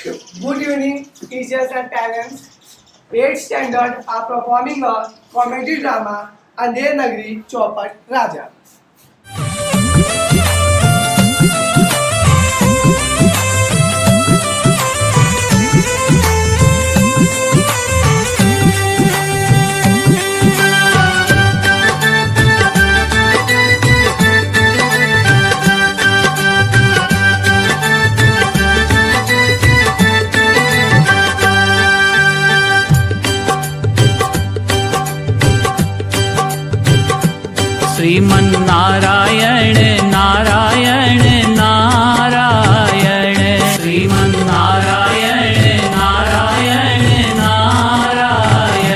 Good evening, teachers and parents. 8th standard are performing a comedy drama, Andher Nagari Chaupat Raja. Sriman Narayana Narayan Narayan Sriman Narayana Narayan Narayan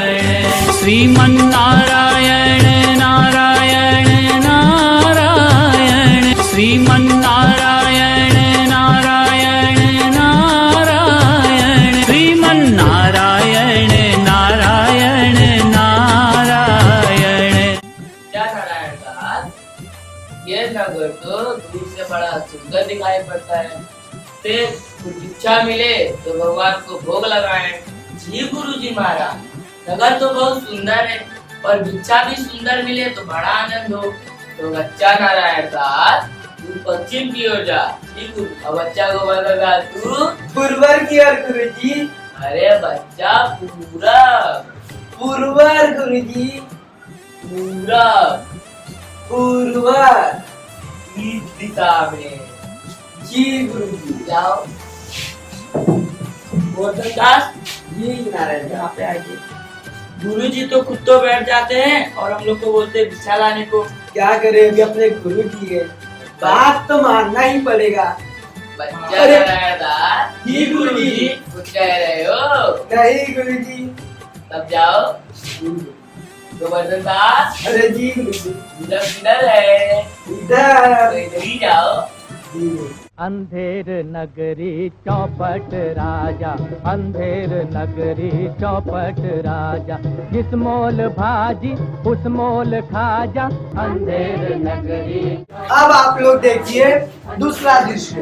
Sriman Narayana Narayan Narayan Sriman Narayana Narayan Narayan Sriman Narayana Narayan Narayan. क्या नारायण दास, ये नगर तो दूर से बड़ा सुंदर दिखाई पड़ता है। फिर कुछ इच्छा मिले तो भगवान को भोग लगाएं। जी गुरु जी महाराज, नगर तो बहुत सुंदर है और भिक्षा भी सुंदर मिले तो बड़ा आनंद हो। तो बच्चा नारायण दास, तू पश्चिम की ओर जा। जी गुरु, अब बच्चा को बदलगा तू पूर्वर की ओर गुरुजी। अरे बच्चा पूरब पूर्वर गुरुजी। पूरब पूर्वर इस दिशा में। जी गुरुजी। जाओ गौतम दास, जी नारायण यहाँ पे आइए। गुरु जी तो खुद तो बैठ जाते हैं और हम लोग को बोलते हैं भिक्षा लाने को। क्या करें, अभी अपने गुरु जी है, बात तो मानना ही पड़ेगा। बच्चा अरे, नारायण दास, जी गुरुजी। कुछ कह रहे हो? नहीं गुरुजी। तब जाओ गोवर्धन दास। अरे जी गुरुजी। इधर है, इधर। तो इधर ही जाओ। अंधेर नगरी चौपट राजा, अंधेर नगरी चौपट राजा, जिस मोल भाजी उस मोल खाजा, अंधेर नगरी। अब आप लोग देखिए दूसरा दृश्य।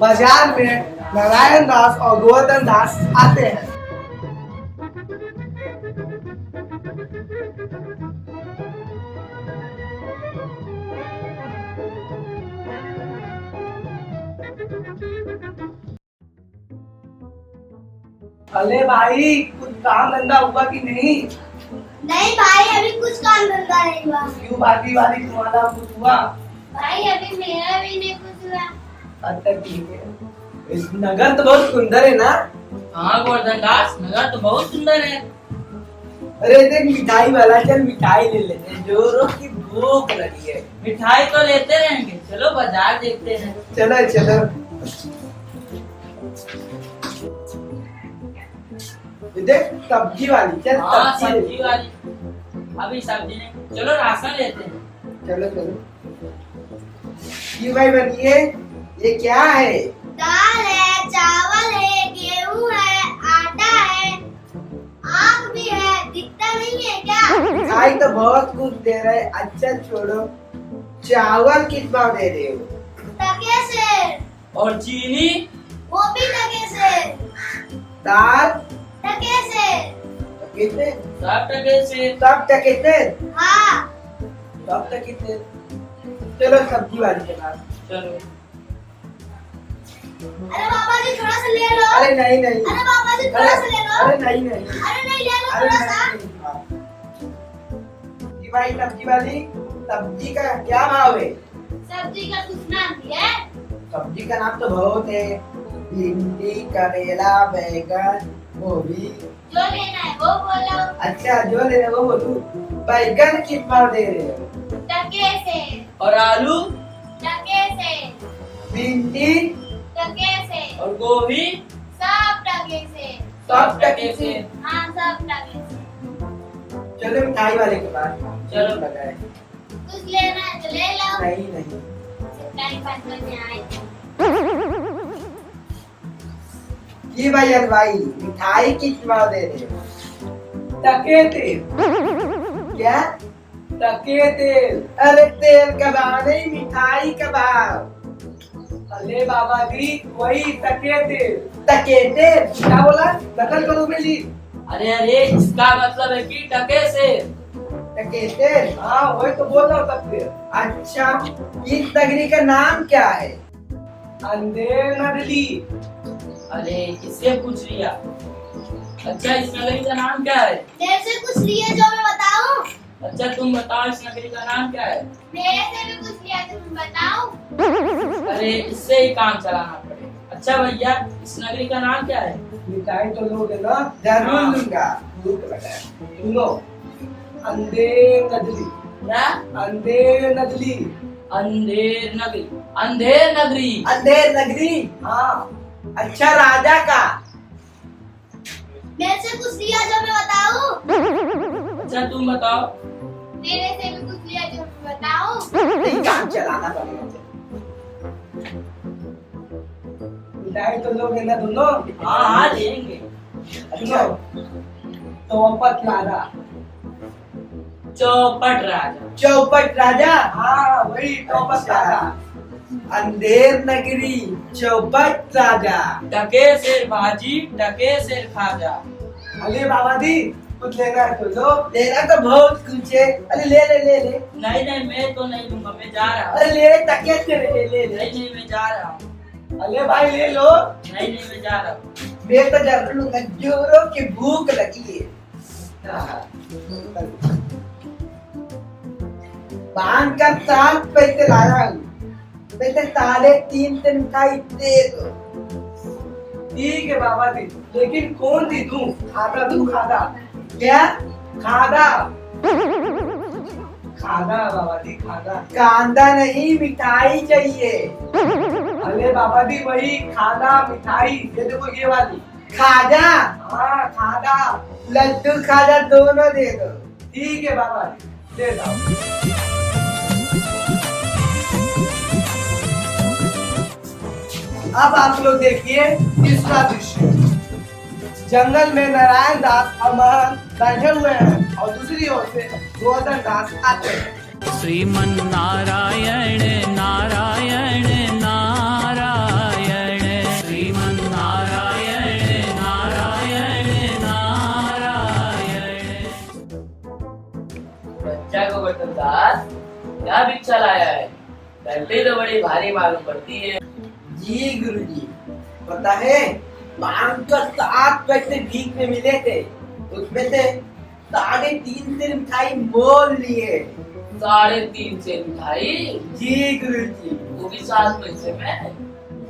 बाजार में नारायण दास और गोवर्धन दास आते हैं। अरे भाई, कुछ काम धंधा हुआ कि नहीं? नहीं भाई, अभी कुछ काम धंधा नहीं हुआ। क्यों बाकी वाली तुम्हारा कुछ हुआ? भाई अभी मेरा भी नहीं कुछ हुआ। अच्छा ठीक है। इस नगर तो बहुत सुंदर है ना? हाँ गोवर्धन दास, नगर तो बहुत सुंदर है। अरे देख मिठाई वाला, चल मिठाई ले लेते हैं, जोरों की भूख लगी है। मिठाई तो लेते रहेंगे, चलो बाजार देखते हैं। चलो चलो। देख सब्जी वाली, चल हाँ सब्जी ले। सब्जी वाली। अभी सब्जी नहीं, चलो राशन लेते हैं। चलो चलो। ये भाई बनिए, ये क्या है? दाल है, चावल है, गेहूं है, आटा है, आग भी है। दिखता नहीं है क्या? मिठाई तो बहुत कुछ दे रहे। अच्छा छोड़ो, चावल किस भाव दे रहे हो? टके से। और चीनी? वो भी टके से। दाल टके से। कितने? सब टके से। सब कितने? हाँ। सब कितने? चलो सब्जी वाली के पास। चलो। अरे पापा जी थोड़ा सा ले लो। अरे नहीं नहीं। अरे पापा जी थोड़ा सा ले लो। अरे नहीं नहीं। अरे नहीं ले लो अरे थोड़ा सा। नहीं। ये भाई सब्जी वाली, सब्जी का क्या भाव है? सब्जी का कुछ नाम दिया है? सब्जी का नाम तो बहुत है। भिंडी, करेला, बैगन, गोभी। जो लेना है वो बोलो। अच्छा जो लेना वो बोलूं। बैगन किस भाव दे रहे हो? टके से। और आलू? टके से। भिंडी टके से। और गोभी? सब टके से। सब टके से। हाँ सब टके से। चलो मिठाई वाले के पास। चलो। लगाए। कुछ लेना है तो ले लो। नहीं नहीं। टाइम पास करने आए थे। ये भाई हलवाई, मिठाई किस भाव दे रहे हो? टके तेल। क्या? टके तेल। अरे तेल का भाव नहीं, मिठाई का भाव। अरे बाबा जी वही टकेते। टकेते? क्या बोला? नकल करो मेरी। अरे अरे इसका मतलब है कि टके से। टकेते? हाँ वही तो बोल रहा हूँ तब से। अच्छा, इस नगरी का नाम क्या है? अंधेर नगरी। अरे किससे पूछ लिया? अच्छा इस नगरी का नाम क्या है? मेरे से कुछ लिए जो मैं बताऊं? अच्छा तुम बताओ इस नगरी का नाम क्या है? मेरे से भी कुछ लिया जो मैं बताऊं? अरे इससे ही काम चलाना पड़ेगा। अच्छा भैया इस नगरी का नाम क्या है? मिठाई तो लोगे ना? जरूर हाँ। लूंगा, भूख लगा है। सुनो, अंधेर नगरी। क्या? अंधेर नगरी। अंधेर नगरी। अंधेर नगरी। अंधेर नगरी? हाँ। अच्छा, राजा का? मेरे से कुछ लिया जो मैं बताऊं? अच्छा तुम बताओ। मेरे से भी कुछ लिया जो मैं बताऊं? नहीं, काम चलाना पड़ेगा मुझे। मिठाई तो लोगे ना दोनों? हाँ हाँ लेंगे। सुनो, चौपट राजा। चौपट राजा। चौपट राजा? हाँ वही चौपट अच्छा। राजा। अंधेर नगरी, चौपट राजा। टके से भाजी टके से खाजा। अरे बाबा जी कुछ लेना है तो लो। लेना तो बहुत कुछ है। अरे ले ले ले ले। नहीं नहीं मैं तो नहीं लूंगा, मैं जा रहा हूँ। अरे ले ले, टकेत के ले ले ले। नहीं नहीं मैं जा रहा हूँ। अरे भाई ले लो। नहीं नहीं मैं जा रहा हूँ। मैं तो जरूर लूंगा, जोरों की भूख लगी है। पान का 7 पैसे लाया हूँ। पैसे 3.5 मिठाई दे दो। ठीक है बाबा जी, लेकिन कौन सी दूं? खादा दूं? खादा? क्या? खादा। खादा बाबा जी, खादा। कांदा नहीं, मिठाई चाहिए। अरे बाबा जी वही खादा मिठाई। ये देखो ये वाली। खाजा? हाँ खादा। लड्डू खाजा दोनों दे दो। ठीक है बाबा जी, दे दो। अब आप लोग देखिए तीसरा दृश्य। जंगल में नारायण दास और महंत बैठे हुए हैं और दूसरी ओर से गोवर्धन दास आते हैं। श्रीमन नारायण नारायण नारायण, श्रीमन नारायण नारायण नारायण। बच्चा को गोवर्धन दास क्या भिक्षा लाया है? घंटी तो बड़ी भारी मालूम पड़ती है। जी गुरुजी, पता है 7 पैसे भीख में मिले थे, उसमें से 3.5 से मिठाई मोल लिए। 3.5 से मिठाई? जी गुरुजी। वो भी 7 पैसे में?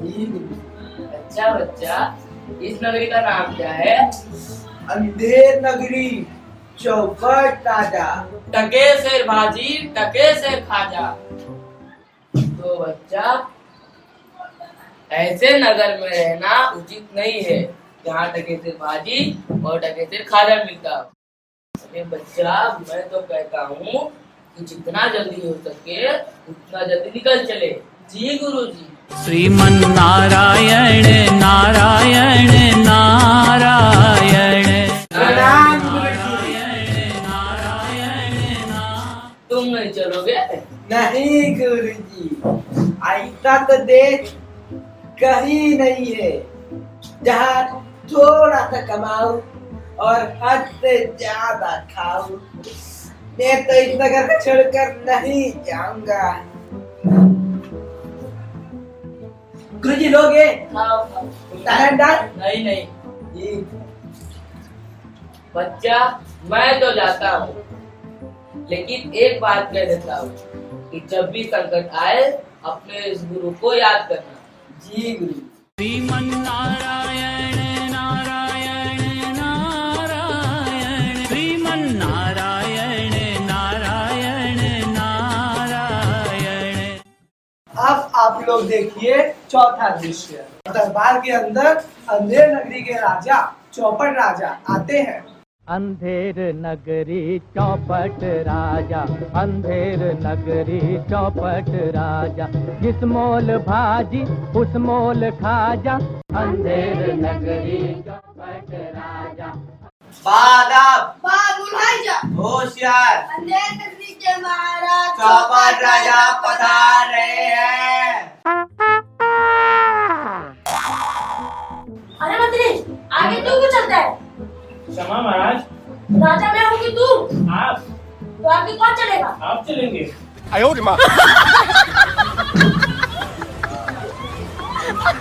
जी गुरुजी। अच्छा बच्चा इस नगरी का नाम क्या है? अंधेर नगरी, चौपट राजा। टके से भाजी टके से खाजा। तो बच्चा ऐसे नगर में रहना उचित नहीं है जहाँ टके से भाजी और टके से खाजा मिलता हो। अरे बच्चा मैं तो कहता हूँ कि जितना जल्दी हो सके उतना जल्दी निकल चले। जी गुरुजी। श्रीमन नारायण नारायण नारायण, प्रणाम गुरुजी। तुम नहीं चलोगे? नहीं गुरुजी, ऐसा तो देश कहीं नहीं है जहाँ थोड़ा सा कमाऊं और हद से ज्यादा खाऊं। मैं तो इस नगर को छोड़कर नहीं जाऊंगा। गुरुजी लोगे? खाओ खाओ। नारायण दास? नहीं नहीं जी। बच्चा मैं तो जाता हूँ, लेकिन एक बात कह देता हूँ कि जब भी संकट आए अपने इस गुरु को याद करना। जी गुरु। श्रीमन नारायण नारायण नारायण, श्रीमन नारायण नारायण नारायण। अब आप लोग देखिए चौथा दृश्य। दरबार के अंदर अंधेर नगरी के राजा चौपट राजा आते हैं। अंधेर नगरी चौपट राजा, अंधेर नगरी चौपट राजा, जिस मोल भाजी उस मोल खाजा, अंधेर नगरी चौपट राजा। बादाब, बाबुल भाईजा, होशियार, अंधेर नगरी के महाराज चौपट राजा पधार रहे हैं। आगे तू क्यों चलता है? क्षमा महाराज। राजा मैं हूँ कि तू? आप तो आगे कौन चलेगा? आप चलेंगे।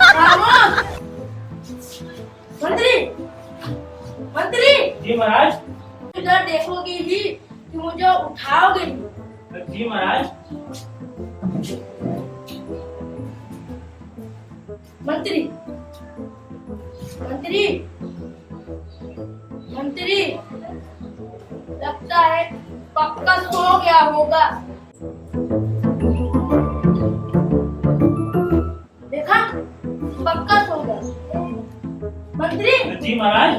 खामोश! मंत्री, मंत्री, जी महाराज। इधर देखोगे ही कि मुझे उठाओगे ही। जी महाराज। मंत्री, मंत्री, मंत्री, लगता है पक्का सो गया होगा। देखा, पक्का सो गया। मंत्री, जी महाराज।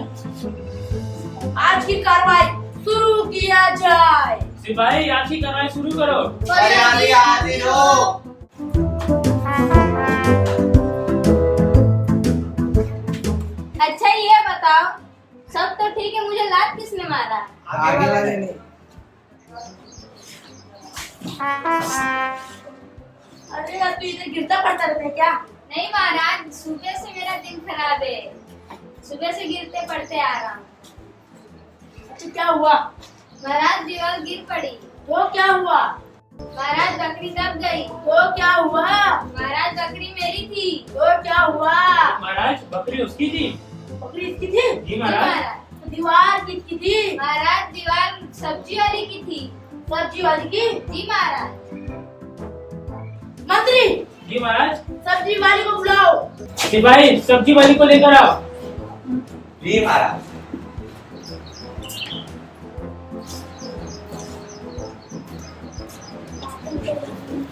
आज की कार्रवाई शुरू किया जाए। सिपाही आज की कार्रवाई शुरू करो। फरियादी हाजिर हो। अच्छा ये बताओ, सब तो ठीक है, मुझे लात किसने मारा? आगे वाले ने। अरे यार तू इधर गिरता पड़ता रहता है क्या? नहीं महाराज, सुबह से मेरा दिन खराब है, सुबह से गिरते पड़ते आ रहा हूँ। अच्छा क्या हुआ? महाराज दीवार गिर पड़ी। तो क्या हुआ? महाराज बकरी दब गई। तो क्या हुआ? महाराज बकरी मेरी थी। तो क्या हुआ? महाराज बकरी उसकी थी। बकरी इसकी थी? जी महाराज। तो दीवार किसकी थी? महाराज दीवार सब्जी वाली की थी। सब्जी वाली की? जी महाराज। मंत्री, जी महाराज। सब्जी वाली को बुलाओ। सिपाही सब्जी वाली को लेकर आओ। जी महाराज।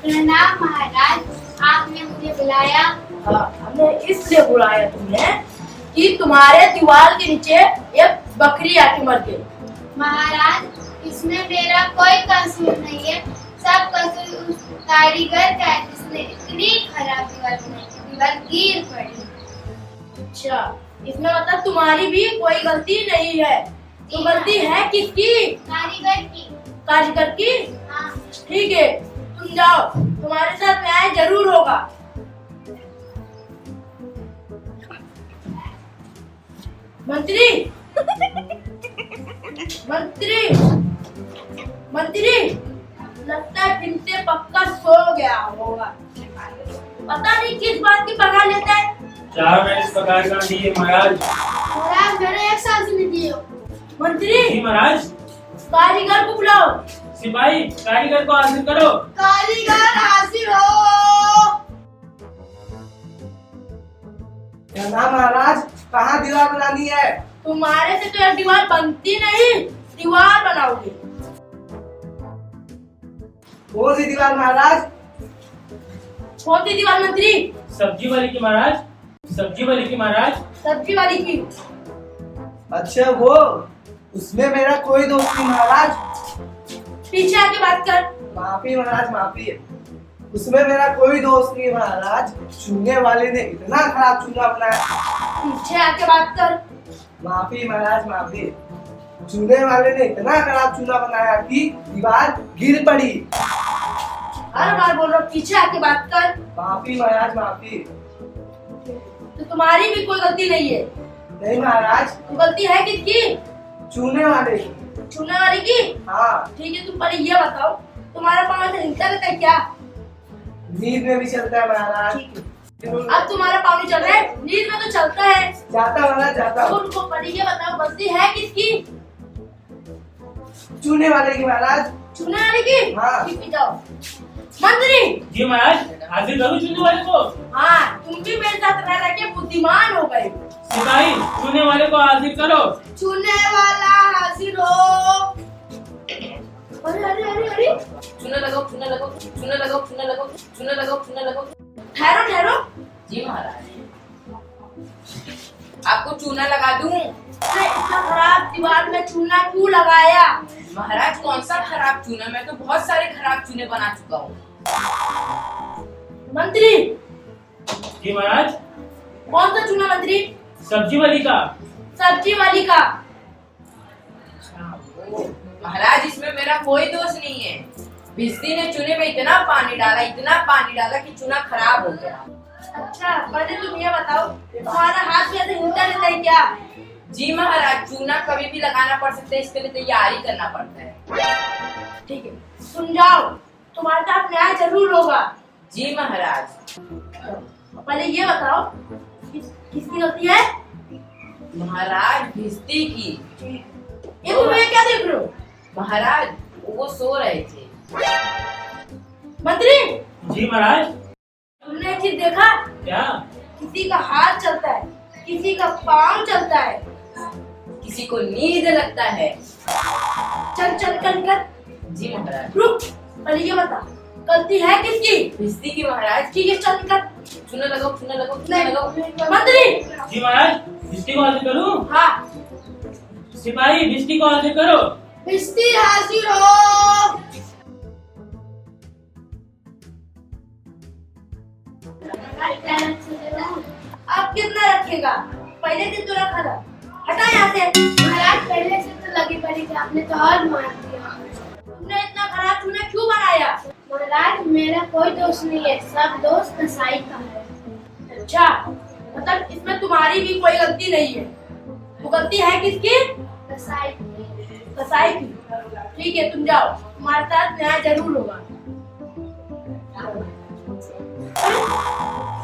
प्रणाम महाराज, आपने मुझे बुलाया। हाँ, हमने इसलिए बुलाया तुम्हें कि तुम्हारे दीवार के नीचे एक बकरी आके मर गई। महाराज इसमें मेरा कोई कसूर नहीं है, सब कसूर उस कारीगर का है जिसने इतनी खराब दीवार बनाई कि दीवार गिर पड़ी। अच्छा, इसमें मतलब तुम्हारी भी कोई गलती नहीं है। तो गलती है किसकी? कारीगर की। कारीगर की? हाँ। ठीक है, तुम जाओ, तुम्हारे साथ न्याय जरूर होगा। मंत्री, मंत्री, मंत्री, लगता है फिर से पक्का सो गया होगा। पता नहीं किस बात की पकड़ लेता है। चार इस प्रकार का दिए महाराज। महाराज मैंने एक साल से नहीं दिए। मंत्री, जी महाराज। कारीगर को बुलाओ। सिपाही कारीगर को हाजिर करो। कारीगर हाजिर हो। क्या नाम महाराज? कहाँ दीवार बनानी है? तुम्हारे से तो यह दीवार बनती नहीं, दीवार बनाओगे। कौन सी दीवार महाराज? कौन सी दीवार मंत्री? सब्जी वाली की महाराज। सब्जी वाली की महाराज। सब्जी वाली की। अच्छा वो, उसमें मेरा कोई दोस्त नहीं महाराज। पीछे आके बात कर। माफी महाराज, माफी। उसमें मेरा कोई दोस्त नहीं महाराज। चूने वाले ने इतना खराब चूना बनाया। पीछे आके बात कर। माफी महाराज, माफी। चूने वाले ने इतना खराब चूना बनाया कि दीवार गिर पड़ी। हर बार बोल रहा हूँ, पीछे आके बात कर। माफी महाराज, माफी। तो तुम्हारी भी कोई गलती नहीं है। नहीं महाराज। तो गलती है किसकी? चूने वाले की। छूने वाली की? हाँ। ठीक है, तुम पहले ये बताओ, तुम्हारा पाँव ऐसे हिलता रहता है क्या? नींद में भी चलता है महाराज। अब तुम्हारा पाँव नहीं चल रहा है, नींद में तो चलता है। जाता महाराज, जाता। तो उनको पहले ये बताओ, गलती है किसकी? चूने वाले की महाराज। छूने वाली की? हाँ। ठीक है, जाओ। मंत्री, जी महाराज। हाजिर करो चुनने वाले को। हाँ, तुम भी मेरे साथ रह रह के बुद्धिमान हो गए। सिपाही चुनने वाले को हाजिर करो। चुने वाला हाजिर हो। अरे अरे अरे अरे, चूना लगाओ, चूना लगाओ, चूना लगाओ, चूना लगाओ, चूना लगाओ, चूना लगाओ। ठहरो ठहरो। जी महाराज। आपको चूना लगा दूं? अरे इतना खराब दीवार में चूना क्यों लगाया? महाराज कौन सा खराब चूना, मैं तो बहुत सारे खराब चूने बना चुका हूँ। मंत्री, जी महाराज। कौन सा चूना मंत्री? सब्जी वाली का। सब्जी वाली का। महाराज इसमें मेरा कोई दोष नहीं है। भिस्ती ने चूने में इतना पानी डाला कि चूना खराब हो गया। अच्छा, पहले तुम ये बताओ, तुम्हारा हाथ भी ऐसे हिलता रहता है क्या? जी महाराज, चूना कभी भी लगाना पड़ सकता है, इसके लिए तैयारी करना पड़ता है। ठीक है, सुन जाओ, तुम्हारे साथ न्याय जरूर होगा। जी महाराज। पहले ये बताओ, किसकी गलती है? महाराज भिस्ती की। ये तुम्हें क्या देख रहे हो? महाराज वो सो रहे थे। मंत्री, जी महाराज। तुमने एक चीज देखा? क्या? किसी का हाथ चलता है, किसी का पाँव चलता है, किसी को नींद लगता है। चल चल कर कर। जी महाराज। रुक, पहले ये बता, गलती है किसकी? भिस्ती की महाराज। ठीक है, चल कर। चूना लगाओ, चूना लगाओ, चूना लगाओ। मंत्री। जी महाराज, भिस्ती को हाजिर करूं? हाँ। सिपाही भिस्ती को हाजिर करो। भिस्ती हाजिर हो। अब कितना रखेगा? पहले दिन तो रखा था, हटा यहाँ से। महाराज पहले से तो लगी पड़ी थी, आपने तो और मार दिया। तुमने इतना खराब चूना क्यों बनाया? महाराज मेरा कोई दोष नहीं है, सब दोष कसाई का है। अच्छा, मतलब इसमें तुम्हारी भी कोई गलती नहीं है। वो गलती है किसकी? कसाई की। कसाई की। ठीक है, तुम जाओ, तुम्हारे साथ न्याय जरूर होगा।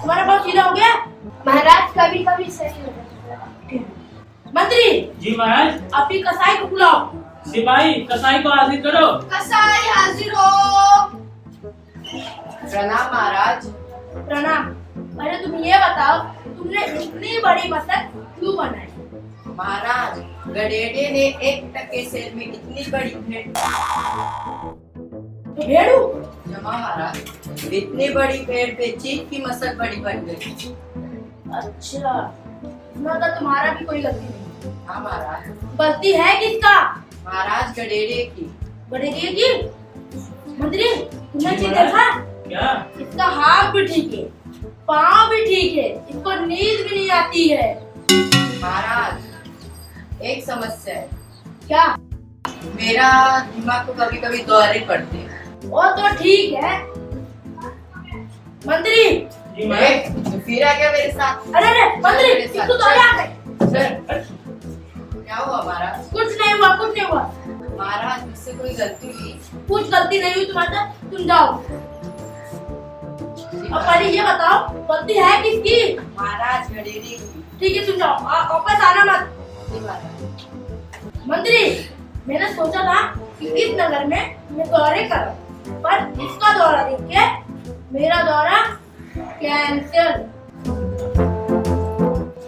तुम्हारा बहुत सीधा हो गया। महाराज कभी कभी सही हो जाता है। मंत्री। जी महाराज। अभी कसाई को बुलाओ। सिपाही कसाई को हाजिर करो। कसाई हाजिर हो। प्रणाम महाराज। प्रणाम। पहले तुम ये बताओ, तुमने इतनी बड़ी मसक क्यों बनाई? महाराज गडेडे ने 1 टके सेल में इतनी बड़ी भेड़। भेड़ू? जमा महाराज, इतनी बड़ी भेड़ पे चीफ की मसक बड़ी बन गई। अच्छा, इसमें तो तुम्हारा भी कोई गलती नहीं। हाँ महाराज। गलती है किसका? महाराज गडेडे की। गडेरिया की? मंत्री, तुमने चीज देखा? क्या? इसका हाथ भी ठीक है, पाँव भी ठीक है, इसको नींद भी नहीं आती है। महाराज एक समस्या है। क्या? मेरा दिमाग को कभी कभी दौरे पड़ते हैं। वो तो ठीक है। मंत्री। जी महाराज। फिर आ गया मेरे साथ। अरे अरे मंत्री, इसको तो आ गए। सर क्या हुआ महाराज? कुछ नहीं हुआ, कुछ नहीं हुआ। महाराज मुझसे कोई गलती हुई? कुछ गलती नहीं हुई तुम्हारे साथ, तुम जाओ। अब पहले ये बताओ, गलती है किसकी? महाराज गडेडे की। ठीक है, तुम जाओ, वापस आना मत। जी महाराज। मंत्री, मैंने सोचा था कि इस नगर में मैं दौरे करूं, पर इसका दौरा देख के मेरा दौरा कैंसिल।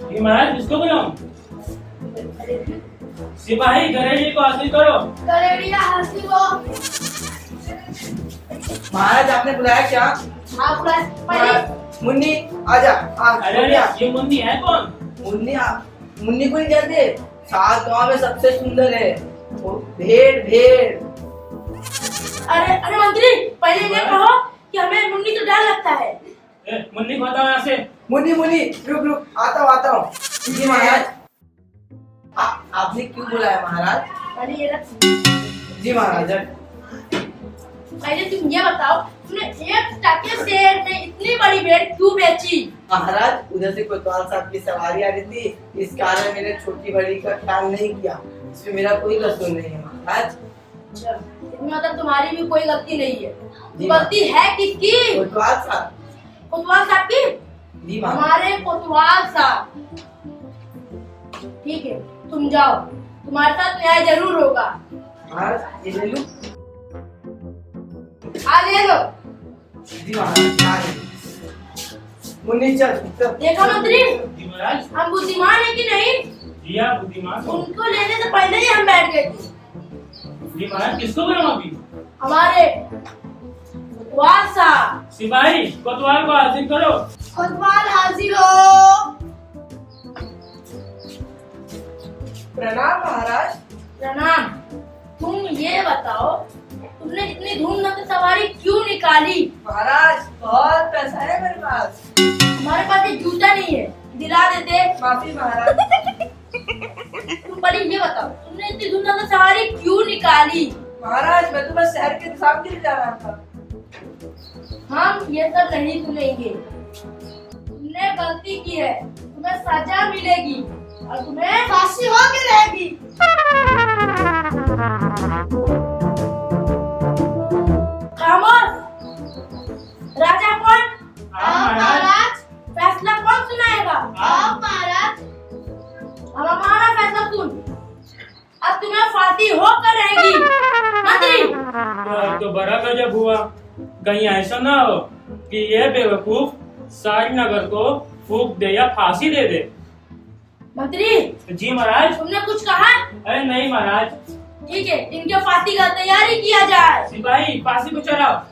जी महाराज, किसको बुलाऊं? सिपाही गडेडे को हाजिर करो। गडेरिया हाजिर हो। महाराज आपने बुलाया क्या? हाँ, पहले मुन्नी आजा। अरे अरे, ये मुन्नी है कौन? मुन्नी को नहीं जानते? 7 गांव में सबसे सुंदर है वो। भेड़ भेड़। अरे अरे मंत्री, पहले ये कहो कि हमें मुन्नी तो डर लगता है। मुन्नी को हटाओ यहाँ से। मुन्नी मुन्नी रुक, आता हूँ। जी महाराज। आपने क्यों बुलाया महाराज? पहले ये रख। जी महाराज। पहले तुम ये बताओ, तुमने 1 टके शेर में इतनी बड़ी भेड़ क्यों बेची? महाराज उधर से कोतवाल साहब की सवारी आ रही थी, इस कारण मैंने छोटी बड़ी का ख्याल नहीं किया। इसमें मेरा कोई कसूर नहीं है महाराज। अच्छा, इसमें मतलब तुम्हारी भी कोई गलती नहीं है। जी गलती है किसकी? कोतवाल साहब। कोतवाल साहब की? जी महाराज। हमारे कोतवाल साहब। ठीक है, तुम जाओ, तुम्हारे साथ न्याय जरूर होगा। महाराज ये ले लूं? ले लो। जी महाराज। मुन्नी चल। देखा मंत्री, जी महाराज। हम बुद्धिमान है कि नहीं? जी आप बुद्धिमान हो। उनको लेने से पहले ही हम बैठ गए थे। जी महाराज, किसको बुलाऊं अभी? हमारे कोतवाल साहब। सिपाही कोतवाल को हाजिर करो। कोतवाल हाजिर हो। प्रणाम महाराज। प्रणाम। तुम ये बताओ, तुमने इतनी धूमधाम से सवारी क्यों निकाली? महाराज बहुत पैसा है मेरे पास। हमारे पास एक जूता नहीं है, दिला देते। माफी महाराज। तुम पहले ये बताओ, तुमने इतनी धूमधाम से सवारी क्यों निकाली? महाराज मैं तो बस शहर के हिसाब के लिए जा रहा था। हम ये सब नहीं सुनेंगे। तुमने गलती की है, तुम्हें सजा मिलेगी और तुम्हें फांसी होके रहेगी। खामोश। राजा कौन? आप महाराज। फैसला कौन सुनाएगा? आप महाराज। अब हमारा फैसला सुन। अब तुम्हें फांसी होकर रहेगी। मंत्री तो बड़ा गजब हुआ। कहीं ऐसा ना हो कि ये बेवकूफ सारी नगर को फूक दे या फांसी दे दे। मंत्री जी महाराज। तुमने कुछ कहा? अरे नहीं महाराज। ठीक है, इनके फांसी का तैयारी किया जाए। सिपाही फांसी को चढ़ाओ।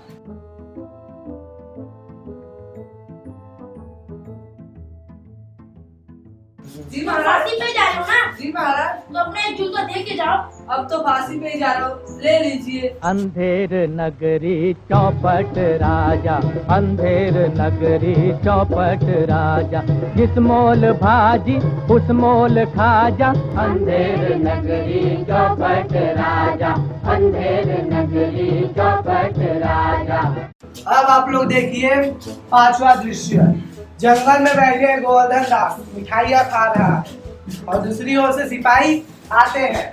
जी फांसी महाराज। पे जा रहे हो ना, जी महाराज। तो अपना एक जूता दे के जाओ। अब तो फांसी पे ही जा रहा हूँ, ले लीजिए। अंधेर नगरी चौपट राजा, अंधेर नगरी चौपट राजा, जिस मोल भाजी उस मोल खाजा। अंधेर नगरी चौपट राजा, अंधेर नगरी चौपट राजा। अब आप लोग देखिए 5वां दृश्य। जंगल में बैठे गोवर्धन दास मिठाइयाँ खा रहा है और दूसरी ओर से सिपाही आते हैं।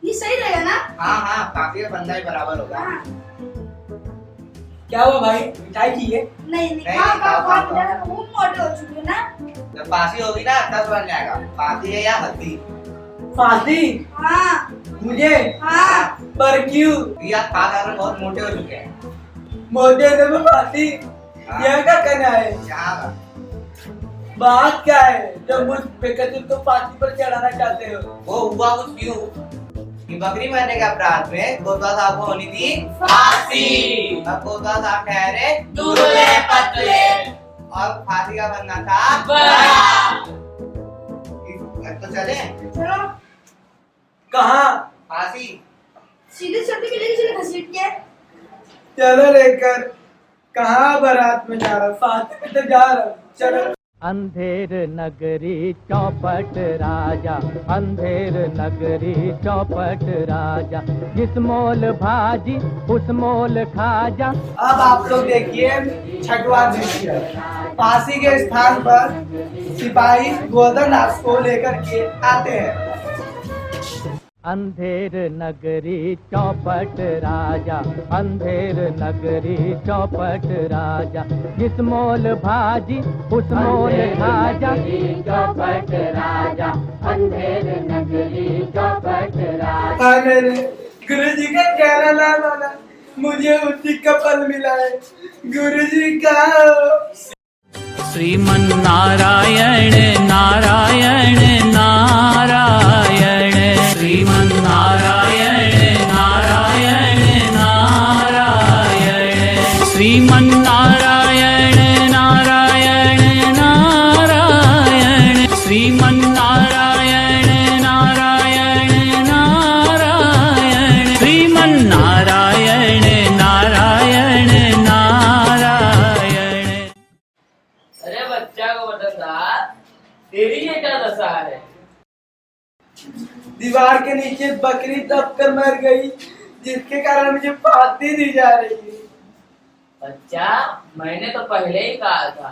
ये सही रहेगा ना? हाँ हाँ, काफी बंदा ही बराबर होगा। हाँ। क्या हुआ भाई, मिठाई चाहिए? नहीं नहीं, नहीं, खाओ खाओ खाओ, खाओ, खाओ। मेरा मुंह मोटे हो चुके हैं ना। जब फांसी होगी ना तब बन जाएगा। फांसी है या हल्दी? फांसी हाँ मुझे? हाँ। पर क्यों? या खा खा बहुत मोटे हो चुके हैं। मोटे से में फांसी? हाँ। यह क्या करना है? यहाँ का। बात क्या है जब मुझ बेकसूर को फांसी पर चढ़ाना चाहते हो? वो हुआ कुछ क्यों कि बकरी मरने के अपराध में कोतवाल साहब को होनी थी फांसी। अब कोतवाल साहब ठहरे दूल्हे पतले। और फांसी का बनना था बड़ा। तो चले चलो कहाँ? फांसी। सीधे चलते के लिए किसी ने घसीट किया है। चलो लेकर। कहाँ बारात में जा रहा? फांसी पे तो जा रहा हूँ। चलो। अंधेर नगरी चौपट राजा, अंधेर नगरी चौपट राजा, जिस मोल भाजी उस मोल खाजा। अब आप लोग देखिए 6वां दृश्य। फांसी के स्थान पर सिपाही गोवर्धन दास को लेकर के आते हैं। अंधेर नगरी चौपट राजा, अंधेर नगरी चौपट राजा, जिस मोल भाजी उस मोल खाजा। चौपट राजा, अंधेर नगरी चौपट राजा। गुरु जी का कहना ना माना, मुझे उसी का फल मिला है। गुरु जी का श्रीमन्नारायण नारायण नारायण, श्रीमन्नारायण नारायण नारायण, श्रीमन्नारायण नारायण नारायण, श्रीमन्नारायण नारायण नारायण, श्रीमन्नारायण नारायण नारायण। अरे बच्चा गोवर्धन दास, तेरी ये क्या दशा है? दीवार के नीचे बकरी दब कर मर गई, जिसके कारण मुझे फांसी दी जा रही है। बच्चा, मैंने तो पहले ही कहा था।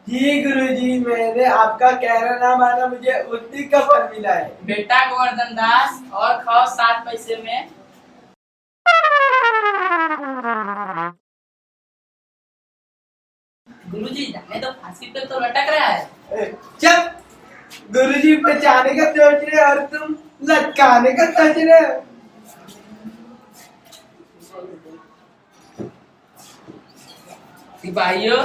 जी गुरुजी, मैंने आपका कहना ना माना, मुझे उसी का फल मिला है। बेटा गोवर्धन दास, और खाओ 7 पैसे में। गुरुजी, जाने तो फांसी पे तो लटक रहा है। जब गुरुजी बचाने का सोच रहे और तुम लटकाने का सोच रहे हो। सिपाहियों,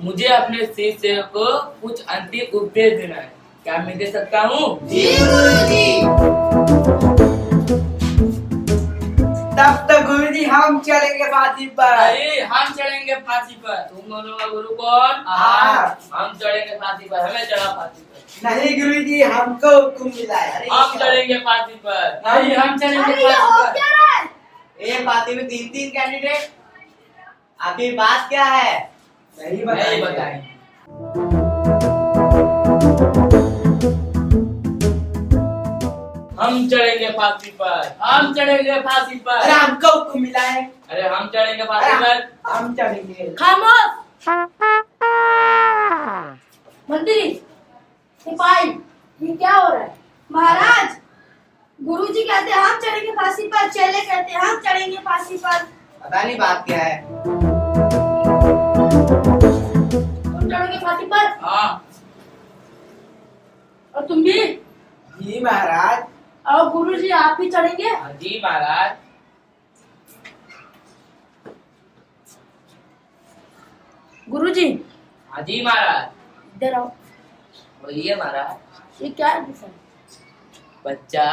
मुझे अपने शिष्य को कुछ अंतिम उपदेश देना है, क्या मैं दे सकता हूँ? जी गुरुजी। तब तक गुरुजी हम चलेंगे फांसी पर। अरे, हम चढ़ेंगे फांसी पर। तुम दोनों का गुरु कौन? हाँ। हम चढ़ेंगे फांसी पर, हमें चढ़ा फांसी पर। नहीं गुरुजी, हमको हुक्म मिला है। हम चढ़ेंगे फांसी पर। नहीं, हम चलेंगे अरे ये फांसी हो पर। क्या रहा है? एक फांसी में 3-3 कैंडिडेट। आपकी बात क्या है? नहीं नहीं बताएंगे। बताएंगे। हम चढ़ेंगे फांसी पर, हम चढ़ेंगे फांसी पर। अरे हमको हुक्म मिला है। अरे हम चढ़ेंगे फांसी पर। हम चढ़ेंगे। खामोश। मंत्री, सिपाही, ये क्या हो रहा है? महाराज, गुरुजी कहते हैं हम चढ़ेंगे फांसी पर, चेले कहते हैं हम चढ़ेंगे फांसी पर। पता नहीं बात क्या है। तुम चढ़ोगे फांसी पर हाँ और तुम भी? जी महाराज। और गुरुजी आप भी चढ़ेंगे? हाँ जी महाराज। गुरुजी, हाँ जी महाराज। इधर आओ। बोलिए महाराज। ये क्या है दिशा? बच्चा,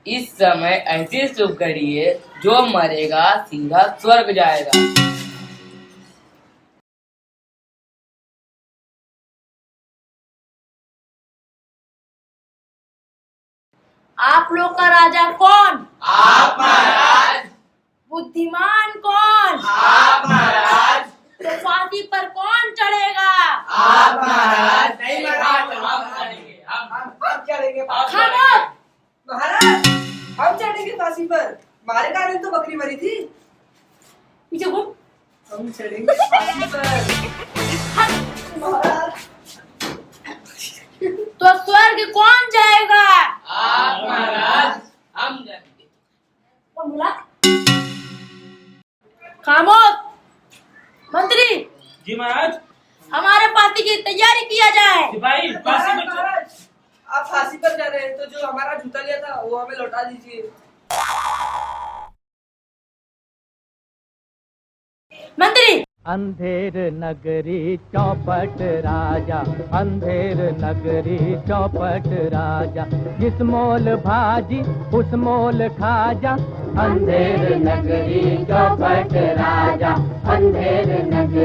इस समय ऐसी शुभ घड़ी है, जो मरेगा सीधा स्वर्ग जाएगा। आप लोग का राजा कौन? आप महाराज। बुद्धिमान कौन? आप महाराज। तो फांसी पर कौन चढ़ेगा? आप महाराज। नहीं महाराज, हम चढ़ेंगे, हम चढ़ेंगे। हम खामोश। महाराज, हम चढ़ेंगे फांसी पर। हमारे कारण तो बकरी मरी थी। पीछे घूम। हम चढ़ेंगे फांसी पर। महाराज, तो स्वर्ग कौन जाएगा? आप महाराज। हम जाएंगे। कौन बोला? खामोश। मंत्री, जी महाराज। हमारे फांसी की तैयारी किया जाए। सिपाही फांसी महाराज, पर महाराज, आप फांसी पर जा रहे हैं तो जो हमारा जूता लिया था वो हमें लौटा दीजिए। मंत्री, अंधेर नगरी चौपट राजा, अंधेर नगरी चौपट राजा, जिस मोल भाजी उस मोल खाजा। अंधेर नगरी चौपट राजा, अंधेर नगरी